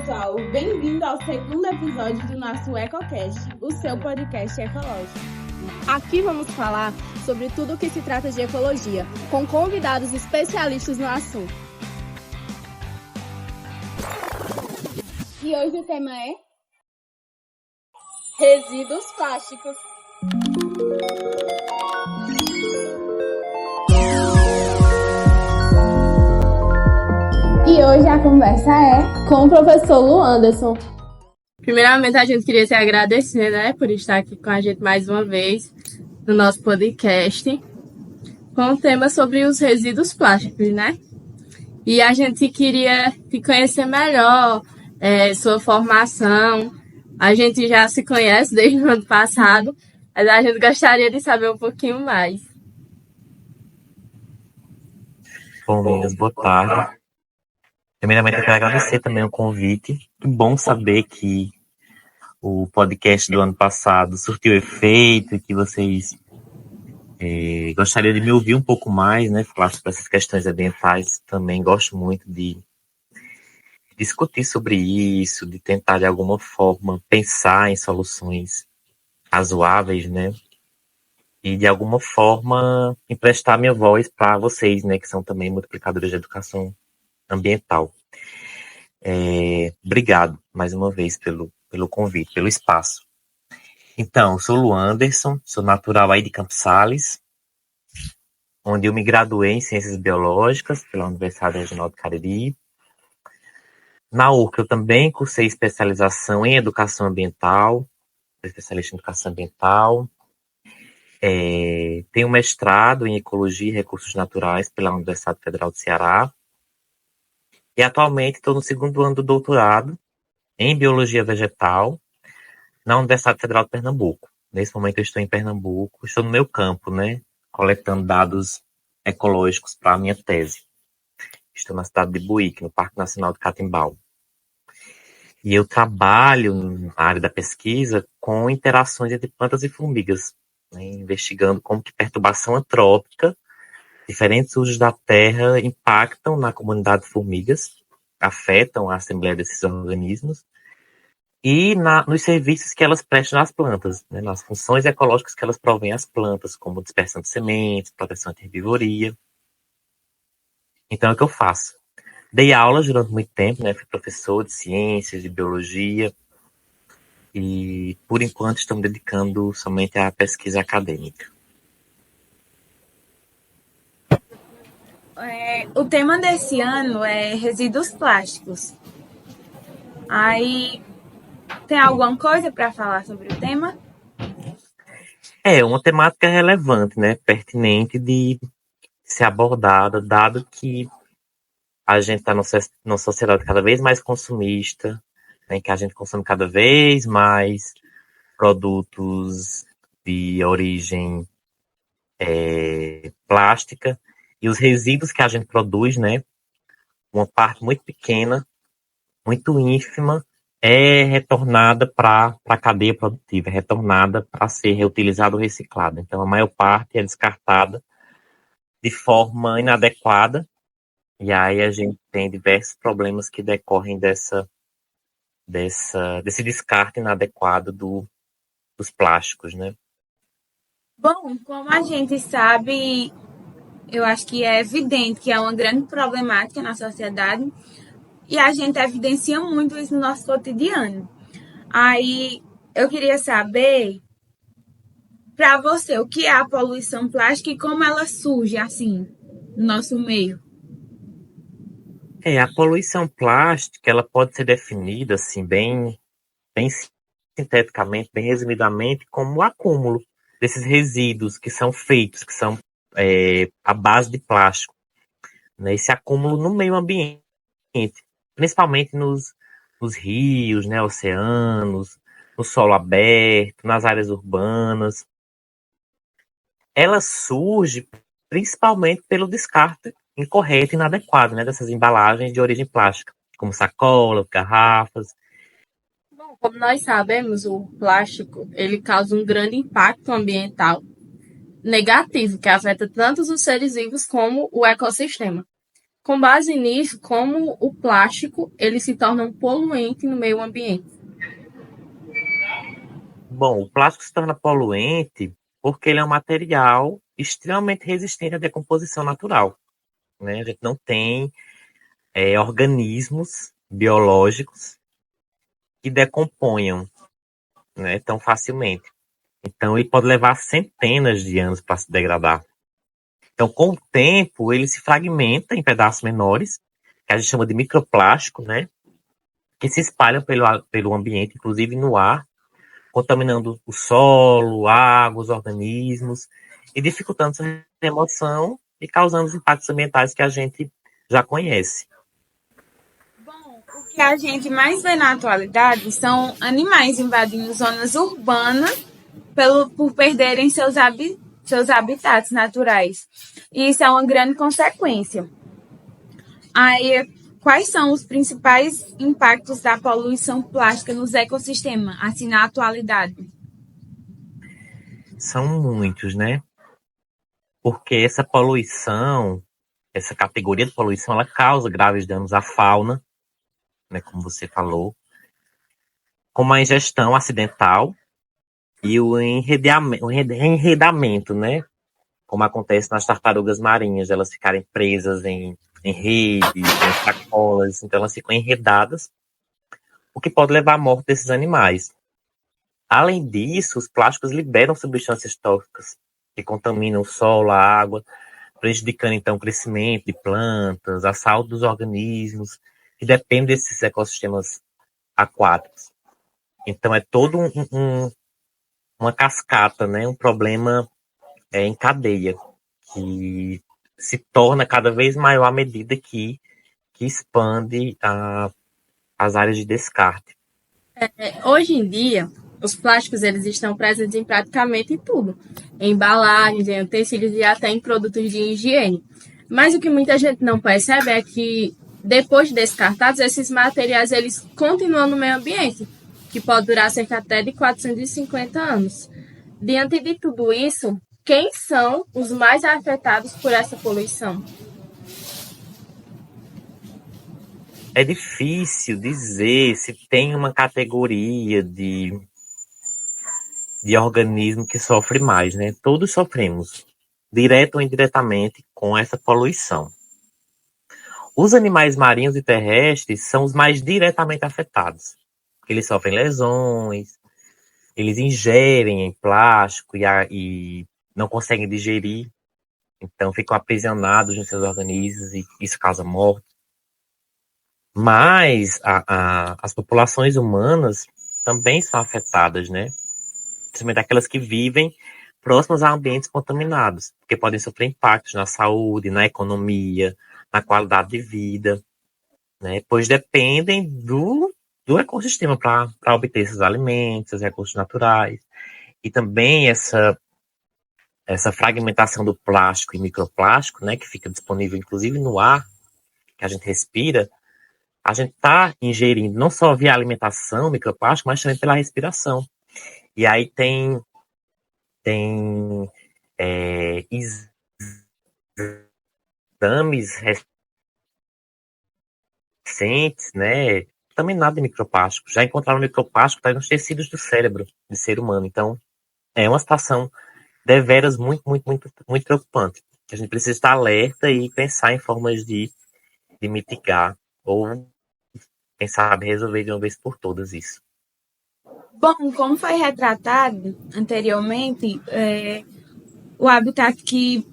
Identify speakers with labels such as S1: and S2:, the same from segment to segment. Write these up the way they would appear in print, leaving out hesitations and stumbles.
S1: pessoal, bem-vindo ao segundo episódio do nosso EcoCast, o seu podcast ecológico. Aqui vamos falar sobre tudo o que se trata de ecologia, com convidados especialistas no assunto. E hoje o tema é resíduos plásticos. E hoje a conversa é com o professor Lu Anderson. Primeiramente, a gente queria te agradecer, por estar aqui com a gente mais uma vez no nosso podcast, com um tema sobre os resíduos plásticos, E a gente queria te conhecer melhor, sua formação. A gente já se conhece desde o ano passado, mas a gente gostaria de saber um pouquinho mais.
S2: Bom, meninas, boa tarde. Primeiramente, eu quero agradecer também o convite. Que bom saber que o podcast do ano passado surtiu efeito e que vocês gostariam de me ouvir um pouco mais, falar sobre essas questões ambientais. Também gosto muito de discutir sobre isso, de tentar, de alguma forma, pensar em soluções razoáveis, e, de alguma forma, emprestar minha voz para vocês, que são também multiplicadores de educação ambiental. Obrigado mais uma vez pelo convite, pelo espaço. Então, sou Lu Anderson, sou natural aí de Campos Sales, onde eu me graduei em Ciências Biológicas pela Universidade Regional do Cariri. Na URCA eu também cursei especialização em Educação Ambiental, especialista em Educação Ambiental. Tenho mestrado em Ecologia e Recursos Naturais pela Universidade Federal do Ceará. E atualmente estou no segundo ano do doutorado em Biologia Vegetal na Universidade Federal de Pernambuco. Nesse momento eu estou em Pernambuco, estou no meu campo, coletando dados ecológicos para a minha tese. Estou na cidade de Buíque, no Parque Nacional do Catimbau. E eu trabalho na área da pesquisa com interações entre plantas e formigas, investigando como que perturbação antrópica, diferentes usos da terra impactam na comunidade de formigas, afetam a assembleia desses organismos e nos serviços que elas prestam às plantas, nas funções ecológicas que elas provêm às plantas, como dispersão de sementes, proteção de herbivoria. Então, é o que eu faço. Dei aulas durante muito tempo, fui professor de ciências, de biologia, e, por enquanto, estou me dedicando somente à pesquisa acadêmica.
S1: O tema desse ano é resíduos plásticos. Aí, tem alguma coisa para falar sobre o tema?
S2: Uma temática relevante, pertinente de ser abordada, dado que a gente está numa sociedade cada vez mais consumista, em que a gente consome cada vez mais produtos de origem plástica, e os resíduos que a gente produz, uma parte muito pequena, muito ínfima, é retornada para a cadeia produtiva, é retornada para ser reutilizada ou reciclada. Então, a maior parte é descartada de forma inadequada, e aí a gente tem diversos problemas que decorrem desse descarte inadequado dos plásticos,
S1: Bom, como a gente sabe, eu acho que é evidente que é uma grande problemática na sociedade e a gente evidencia muito isso no nosso cotidiano. Aí eu queria saber, para você, o que é a poluição plástica e como ela surge assim no nosso meio.
S2: A poluição plástica, ela pode ser definida assim bem sinteticamente, bem resumidamente, como o acúmulo desses resíduos que são feitos, que são à base de plástico, esse acúmulo no meio ambiente, principalmente nos rios, oceanos, no solo aberto, nas áreas urbanas. Ela surge principalmente pelo descarte incorreto e inadequado, dessas embalagens de origem plástica, como sacolas, garrafas.
S1: Bom, como nós sabemos, o plástico ele causa um grande impacto ambiental negativo, que afeta tanto os seres vivos como o ecossistema. Com base nisso, como o plástico ele se torna um poluente no meio ambiente?
S2: Bom, o plástico se torna poluente porque ele é um material extremamente resistente à decomposição natural, né? A gente não tem organismos biológicos que decomponham, né, tão facilmente. Então, ele pode levar centenas de anos para se degradar. Então, com o tempo, ele se fragmenta em pedaços menores, que a gente chama de microplástico, né? Que se espalham pelo ambiente, inclusive no ar, contaminando o solo, a água, os organismos, e dificultando essa remoção e causando os impactos ambientais que a gente já conhece.
S3: Bom, o que a gente mais vê na atualidade são animais invadindo zonas urbanas por perderem seus habitats naturais. E isso é uma grande consequência. Aí, quais são os principais impactos da poluição plástica nos ecossistemas, assim, na atualidade?
S2: São muitos, né? Porque essa poluição, essa categoria de poluição, ela causa graves danos à fauna, né, como você falou, como a ingestão acidental e o enredamento, né? Como acontece nas tartarugas marinhas, elas ficarem presas em redes, em sacolas, então elas ficam enredadas, o que pode levar à morte desses animais. Além disso, os plásticos liberam substâncias tóxicas que contaminam o solo, a água, prejudicando então o crescimento de plantas, a saúde dos organismos, que dependem desses ecossistemas aquáticos. Então é todo uma cascata, né? Um problema em cadeia, que se torna cada vez maior à medida que expande as áreas de descarte.
S1: Hoje em dia, os plásticos eles estão presentes em praticamente tudo, em embalagens, em utensílios e até em produtos de higiene. Mas o que muita gente não percebe é que depois de descartados, esses materiais eles continuam no meio ambiente, que pode durar cerca até de 450 anos. Diante de tudo isso, quem são os mais afetados por essa poluição?
S2: É difícil dizer se tem uma categoria de organismo que sofre mais, né? Todos sofremos, direto ou indiretamente, com essa poluição. Os animais marinhos e terrestres são os mais diretamente afetados. Eles sofrem lesões, eles ingerem em plástico e não conseguem digerir, então ficam aprisionados nos seus organismos e isso causa morte. Mas as populações humanas também são afetadas, né? Principalmente aquelas que vivem próximas a ambientes contaminados, porque podem sofrer impactos na saúde, na economia, na qualidade de vida, né? Pois dependem do ecossistema para obter esses alimentos, esses recursos naturais. E também essa fragmentação do plástico e microplástico, né, que fica disponível inclusive no ar que a gente respira, a gente está ingerindo não só via alimentação microplástico, mas também pela respiração. E aí tem exames recentes, né, também nada de microplástico. Já encontraram microplástico tá nos tecidos do cérebro do ser humano. Então, é uma situação deveras muito, muito, muito, muito preocupante. A gente precisa estar alerta e pensar em formas de mitigar ou, quem sabe, resolver de uma vez por todas isso.
S3: Bom, como foi retratado anteriormente, o habitat que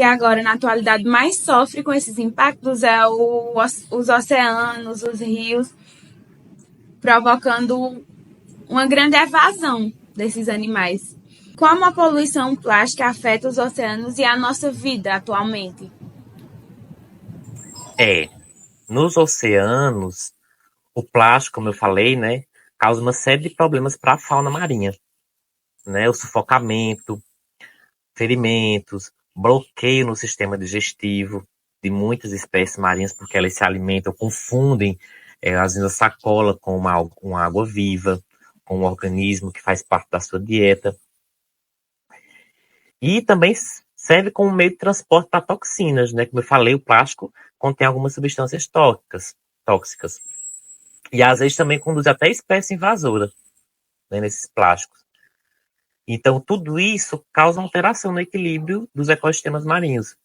S3: agora, na atualidade, mais sofre com esses impactos é os oceanos, os rios, provocando uma grande evasão desses animais. Como a poluição plástica afeta os oceanos e a nossa vida atualmente?
S2: Nos oceanos, o plástico, como eu falei, né, causa uma série de problemas para a fauna marinha, né, o sufocamento, ferimentos, bloqueio no sistema digestivo de muitas espécies marinhas, porque elas se alimentam, confundem às vezes a sacola com uma água viva, com um organismo que faz parte da sua dieta. E também serve como meio de transporte para toxinas, né? Como eu falei, o plástico contém algumas substâncias tóxicas. E às vezes também conduz até espécie invasora, né, nesses plásticos. Então, tudo isso causa alteração no equilíbrio dos ecossistemas marinhos.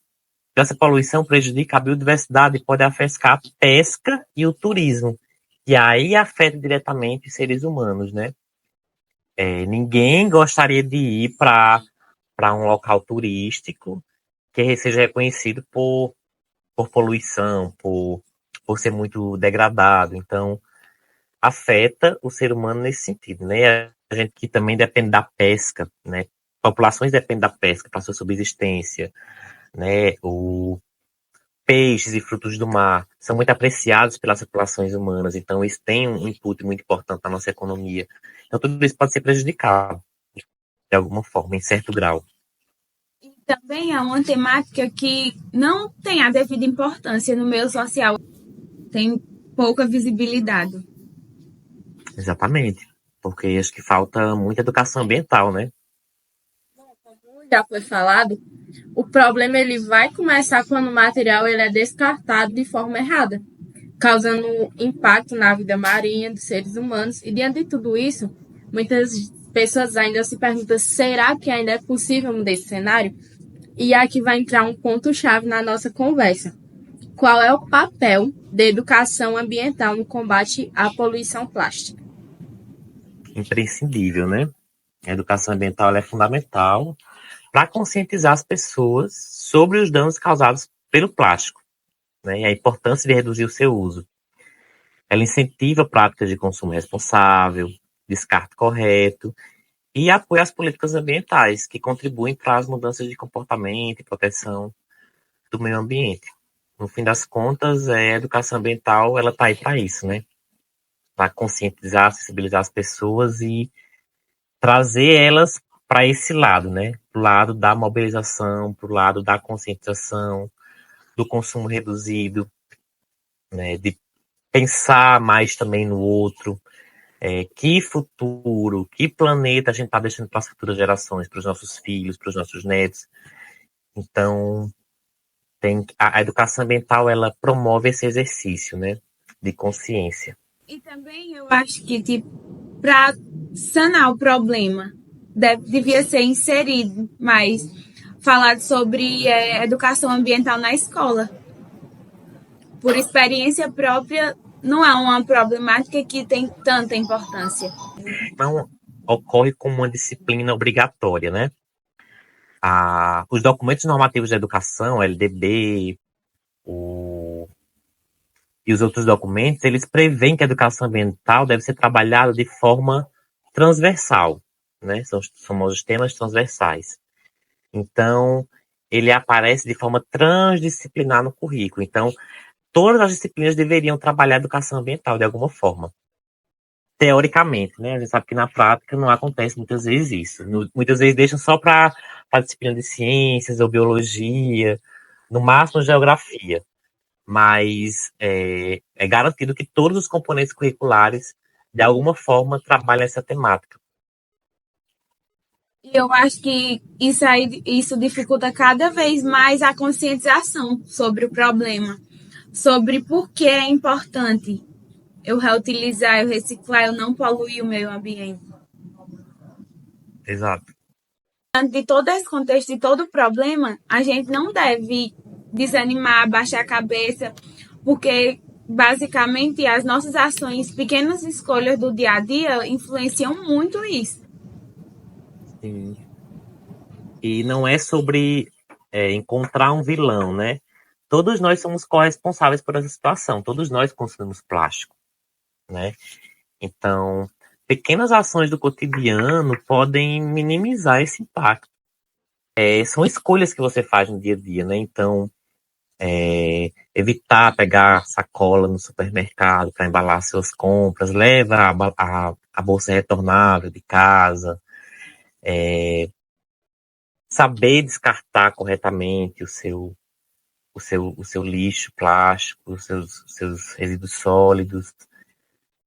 S2: Essa poluição prejudica a biodiversidade e pode afetar a pesca e o turismo. E aí afeta diretamente os seres humanos, né? Ninguém gostaria de ir para um local turístico que seja reconhecido por poluição, por ser muito degradado. Então, afeta o ser humano nesse sentido, né? A gente que também depende da pesca, né? Populações dependem da pesca para sua subsistência, né? Peixes e frutos do mar são muito apreciados pelas populações humanas, então isso tem um input muito importante na nossa economia. Então tudo isso pode ser prejudicado de alguma forma, em certo grau.
S3: E também é uma temática que não tem a devida importância no meio social, tem pouca visibilidade.
S2: Exatamente, porque acho que falta muita educação ambiental, né?
S1: Como já foi falado, o problema ele vai começar quando o material ele é descartado de forma errada, causando impacto na vida marinha dos seres humanos. E diante de tudo isso, muitas pessoas ainda se perguntam, será que ainda é possível mudar esse cenário? E aqui vai entrar um ponto-chave na nossa conversa. Qual é o papel da educação ambiental no combate à poluição plástica?
S2: Imprescindível, né? A educação ambiental é fundamental para conscientizar as pessoas sobre os danos causados pelo plástico, né? E a importância de reduzir o seu uso. Ela incentiva práticas de consumo responsável, descarte correto e apoia as políticas ambientais, que contribuem para as mudanças de comportamento e proteção do meio ambiente. No fim das contas, a educação ambiental ela está aí para isso, né? Para conscientizar, sensibilizar as pessoas e trazer elas para esse lado, né? Para o lado da mobilização, para o lado da conscientização, do consumo reduzido, né? De pensar mais também no outro. Que futuro, que planeta a gente está deixando para as futuras gerações, para os nossos filhos, para os nossos netos. Então, a educação ambiental ela promove esse exercício, né, de consciência.
S3: E também eu acho que, tipo, para sanar o problema, devia ser inserido mais, falado sobre educação ambiental na escola. Por experiência própria, não é uma problemática que tem tanta importância.
S2: Não ocorre como uma disciplina obrigatória, né? Os documentos normativos da educação, LDB, e os outros documentos, eles prevêem que a educação ambiental deve ser trabalhada de forma transversal, né? São os famosos temas transversais. Então, ele aparece de forma transdisciplinar no currículo. Então, todas as disciplinas deveriam trabalhar a educação ambiental de alguma forma. Teoricamente, né? A gente sabe que na prática não acontece muitas vezes isso. Muitas vezes deixam só para a disciplina de ciências ou biologia, no máximo geografia. Mas é garantido que todos os componentes curriculares, de alguma forma, trabalham essa temática.
S3: E eu acho que isso dificulta cada vez mais a conscientização sobre o problema, sobre por que é importante eu reutilizar, eu reciclar, eu não poluir o meio ambiente.
S2: Exato.
S3: Diante de todo esse contexto, de todo o problema, a gente não deve desanimar, baixar a cabeça, porque basicamente as nossas ações, pequenas escolhas do dia a dia influenciam muito isso.
S2: Sim. E não é sobre encontrar um vilão, né? Todos nós somos corresponsáveis por essa situação. Todos nós consumimos plástico, né? Então, pequenas ações do cotidiano podem minimizar esse impacto. São escolhas que você faz no dia a dia, né? Então, evitar pegar sacola no supermercado para embalar suas compras, leva a bolsa retornável de casa, saber descartar corretamente o seu lixo plástico, os seus resíduos sólidos,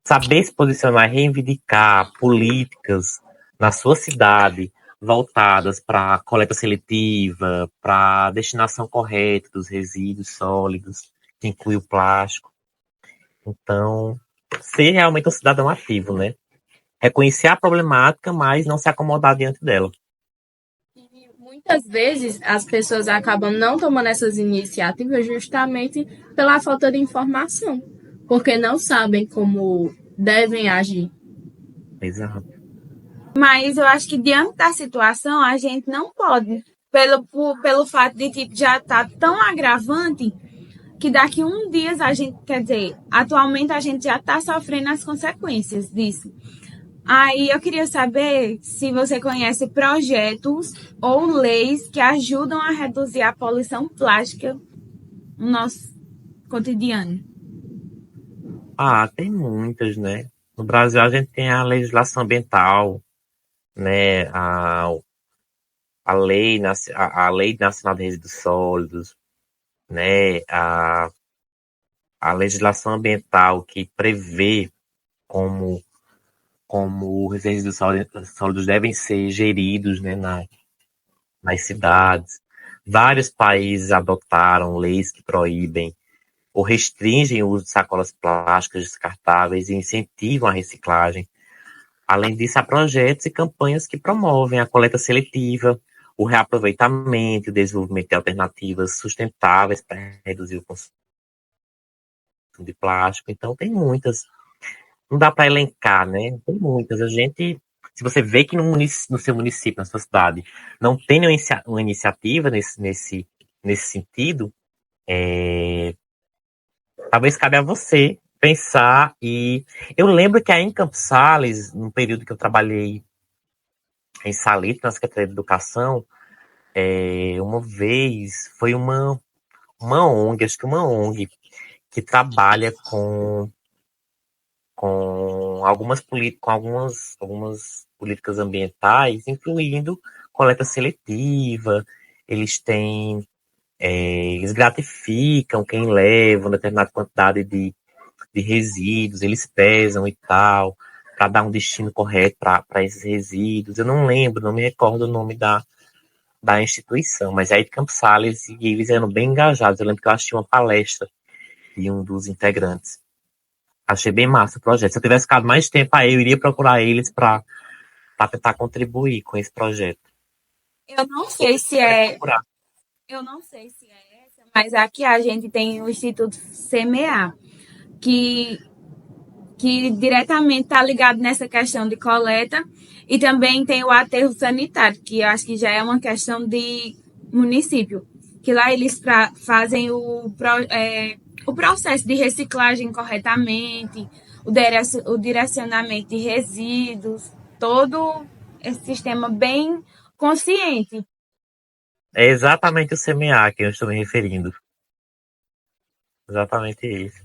S2: saber se posicionar, reivindicar políticas na sua cidade voltadas para coleta seletiva, para destinação correta dos resíduos sólidos, que inclui o plástico. Então, ser realmente um cidadão ativo, né? Reconhecer a problemática, mas não se acomodar diante dela.
S1: E muitas vezes as pessoas acabam não tomando essas iniciativas justamente pela falta de informação, porque não sabem como devem agir.
S2: Exato.
S3: Mas eu acho que diante da situação a gente não pode, pelo fato de tipo, já estar tão agravante que daqui a um dia a gente, quer dizer, atualmente a gente já está sofrendo as consequências disso. Aí eu queria saber se você conhece projetos ou leis que ajudam a reduzir a poluição plástica no nosso cotidiano.
S2: Tem muitas, né? No Brasil a gente tem a legislação ambiental, né? A Lei Nacional de Resíduos Sólidos, né? A legislação ambiental que prevê como, como os resíduos sólidos devem ser geridos, né, nas cidades. Vários países adotaram leis que proíbem ou restringem o uso de sacolas plásticas descartáveis e incentivam a reciclagem. Além disso, há projetos e campanhas que promovem a coleta seletiva, o reaproveitamento e o desenvolvimento de alternativas sustentáveis para reduzir o consumo de plástico. Então, tem muitas. Não dá para elencar, né? Tem muitas. Se você vê que no seu município, na sua cidade, não tem uma iniciativa nesse sentido, talvez cabe a você pensar. E eu lembro que aí em Campos Sales, no período que eu trabalhei em Salitre, na Secretaria de Educação, uma vez foi uma ONG, acho que uma ONG, que trabalha com algumas políticas ambientais, incluindo coleta seletiva. Eles têm, eles gratificam quem leva uma determinada quantidade de resíduos, eles pesam e tal, para dar um destino correto para esses resíduos. Eu não lembro, não me recordo o nome da instituição, mas aí de Campos Sales, e eles eram bem engajados. Eu lembro que eu assisti uma palestra de um dos integrantes. Achei bem massa o projeto. Se eu tivesse ficado mais tempo aí, eu iria procurar eles para tentar contribuir com esse projeto.
S3: Eu não sei se é, eu não sei se é essa, mas aqui a gente tem o Instituto CMA, que diretamente está ligado nessa questão de coleta, e também tem o aterro sanitário, que eu acho que já é uma questão de município, que lá eles fazem o processo de reciclagem corretamente, o direcionamento de resíduos, todo esse sistema bem consciente.
S2: É exatamente o CMA a que eu estou me referindo. Exatamente isso.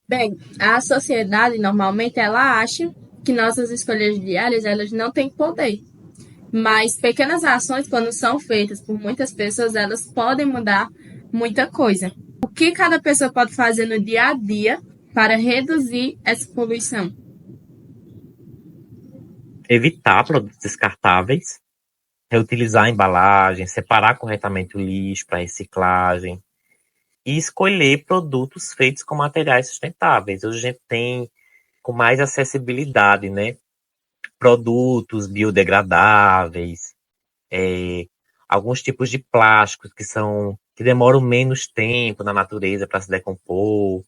S1: Bem, a sociedade normalmente ela acha que nossas escolhas diárias elas não têm poder. Mas pequenas ações, quando são feitas por muitas pessoas, elas podem mudar muita coisa. O que cada pessoa pode fazer no dia a dia para reduzir essa poluição?
S2: Evitar produtos descartáveis, reutilizar a embalagem, separar corretamente o lixo para reciclagem e escolher produtos feitos com materiais sustentáveis. Hoje a gente tem com mais acessibilidade, né? Produtos biodegradáveis, alguns tipos de plásticos que demoram menos tempo na natureza para se decompor.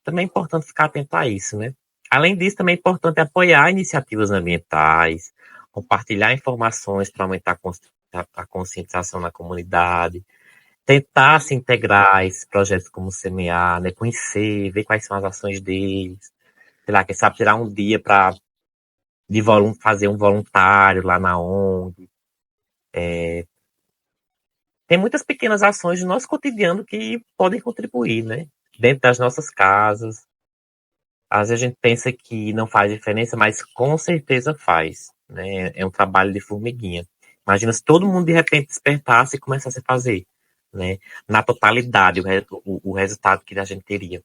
S2: Também é importante ficar atento a isso, né? Além disso, também é importante apoiar iniciativas ambientais, compartilhar informações para aumentar a conscientização na comunidade, tentar se integrar a esses projetos como o CMA, né? Conhecer, ver quais são as ações deles, sei lá, quem sabe tirar um dia para fazer um voluntário lá na ONG. Tem muitas pequenas ações do nosso cotidiano que podem contribuir, né? Dentro das nossas casas. Às vezes a gente pensa que não faz diferença, mas com certeza faz, né? É um trabalho de formiguinha. Imagina se todo mundo de repente despertasse e começasse a fazer, né? Na totalidade, o resultado que a gente teria.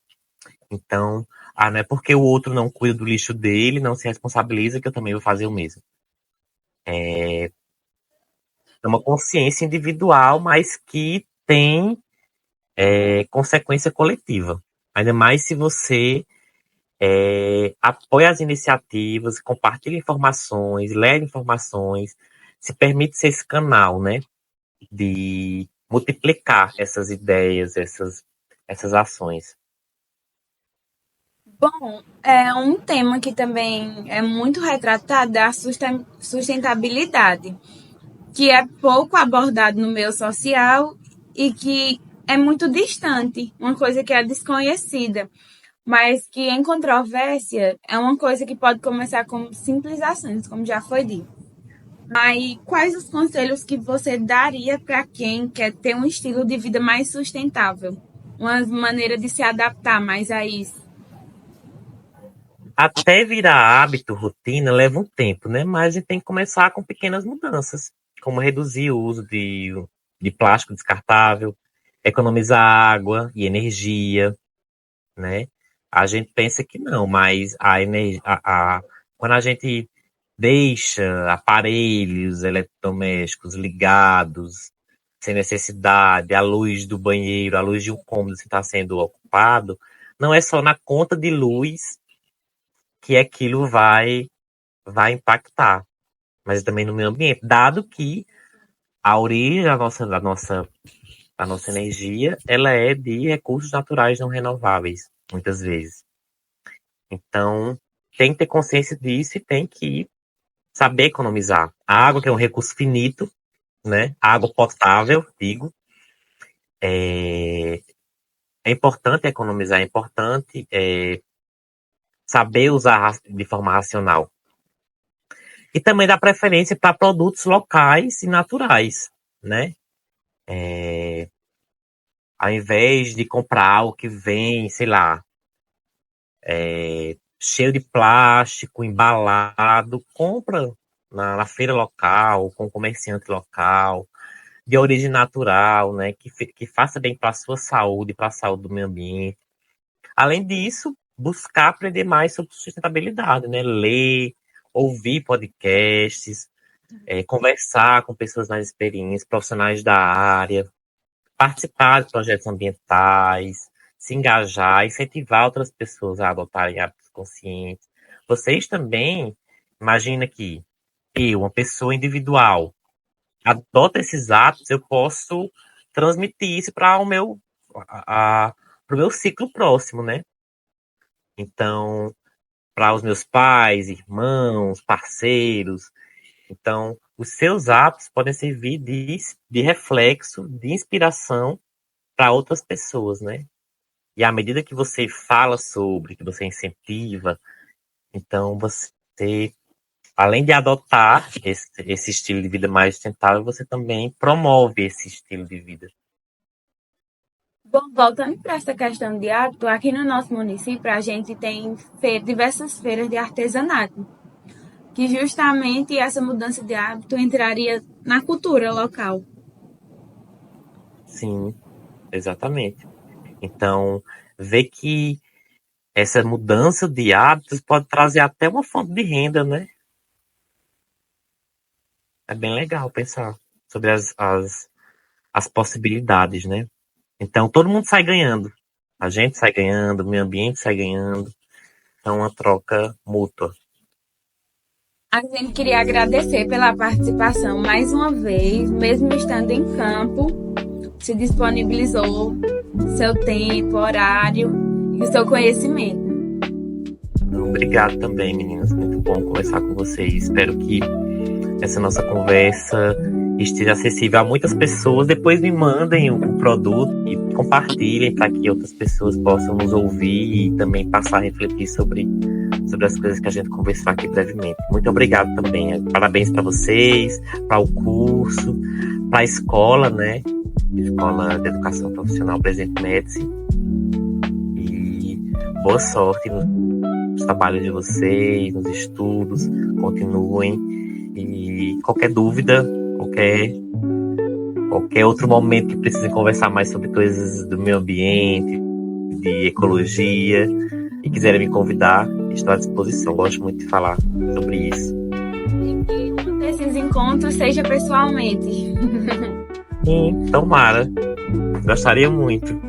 S2: Então, não é porque o outro não cuida do lixo dele, não se responsabiliza, que eu também vou fazer o mesmo. É uma consciência individual, mas que tem consequência coletiva. Ainda mais se você apoia as iniciativas, compartilha informações, leva informações, se permite ser esse canal, né, de multiplicar essas ideias, essas ações.
S3: Bom, é um tema que também é muito retratado, é a sustentabilidade, que é pouco abordado no meio social e que é muito distante, uma coisa que é desconhecida, mas que em controvérsia é uma coisa que pode começar como simples ações, como já foi dito. Mas quais os conselhos que você daria para quem quer ter um estilo de vida mais sustentável? Uma maneira de se adaptar mais a isso?
S2: Até virar hábito, rotina, leva um tempo, né? Mas a gente tem que começar com pequenas mudanças, como reduzir o uso de plástico descartável, economizar água e energia, né? A gente pensa que não, mas quando a gente deixa aparelhos eletrodomésticos ligados, sem necessidade, a luz do banheiro, a luz de um cômodo está sendo ocupado, não é só na conta de luz que aquilo vai impactar, mas também no meio ambiente, dado que a origem da nossa energia, ela é de recursos naturais não renováveis, muitas vezes. Então, tem que ter consciência disso e tem que saber economizar. A água, que é um recurso finito, né? A água potável, digo. É importante economizar, é importante saber usar de forma racional. E também dar preferência para produtos locais e naturais, né? Ao invés de comprar algo que vem, sei lá, cheio de plástico, embalado, compra na feira local, com o comerciante local, de origem natural, né? Que faça bem para a sua saúde, para a saúde do meio ambiente. Além disso, buscar aprender mais sobre sustentabilidade, né? Ler, ouvir podcasts, conversar com pessoas mais experientes, profissionais da área, participar de projetos ambientais, se engajar, incentivar outras pessoas a adotarem hábitos conscientes. Vocês também, imagina que eu, uma pessoa individual, adota esses hábitos, eu posso transmitir isso para pro meu ciclo próximo, né? Então, para os meus pais, irmãos, parceiros. Então, os seus hábitos podem servir de reflexo, de inspiração para outras pessoas, né? E à medida que você fala sobre, que você incentiva, então você, além de adotar esse estilo de vida mais sustentável, você também promove esse estilo de vida.
S3: Bom, voltando para essa questão de hábito, aqui no nosso município a gente tem diversas feiras de artesanato, que justamente essa mudança de hábito entraria na cultura local.
S2: Sim, exatamente. Então, ver que essa mudança de hábitos pode trazer até uma fonte de renda, né? É bem legal pensar sobre as possibilidades, né? Então, todo mundo sai ganhando. A gente sai ganhando, o meio ambiente sai ganhando. Então, é uma troca mútua.
S3: A gente queria agradecer pela participação mais uma vez, mesmo estando em campo, se disponibilizou seu tempo, horário e o seu conhecimento.
S2: Obrigado também, meninas. Muito bom conversar com vocês. Espero que essa nossa conversa esteja acessível a muitas pessoas. Depois me mandem o produto e compartilhem para que outras pessoas possam nos ouvir e também passar a refletir sobre as coisas que a gente conversou aqui brevemente. Muito obrigado também. Parabéns para vocês, para o curso, para a escola, né? Escola de Educação Profissional Presidente Médici. E boa sorte nos trabalhos de vocês, nos estudos. Continuem. E qualquer dúvida, qualquer outro momento que precisem conversar mais sobre coisas do meio ambiente, de ecologia, e quiserem me convidar, estou à disposição. Gosto muito de falar sobre isso.
S3: E um desses encontro seja pessoalmente.
S2: Sim, tomara. Gostaria muito.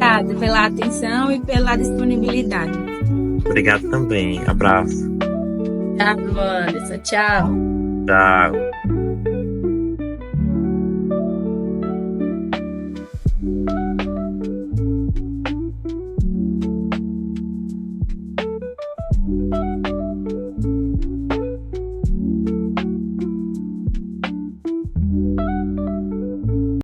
S3: Obrigada pela atenção e pela disponibilidade.
S2: Obrigado também. Abraço.
S1: Obrigado, Anderson. Tchau.
S2: Tchau.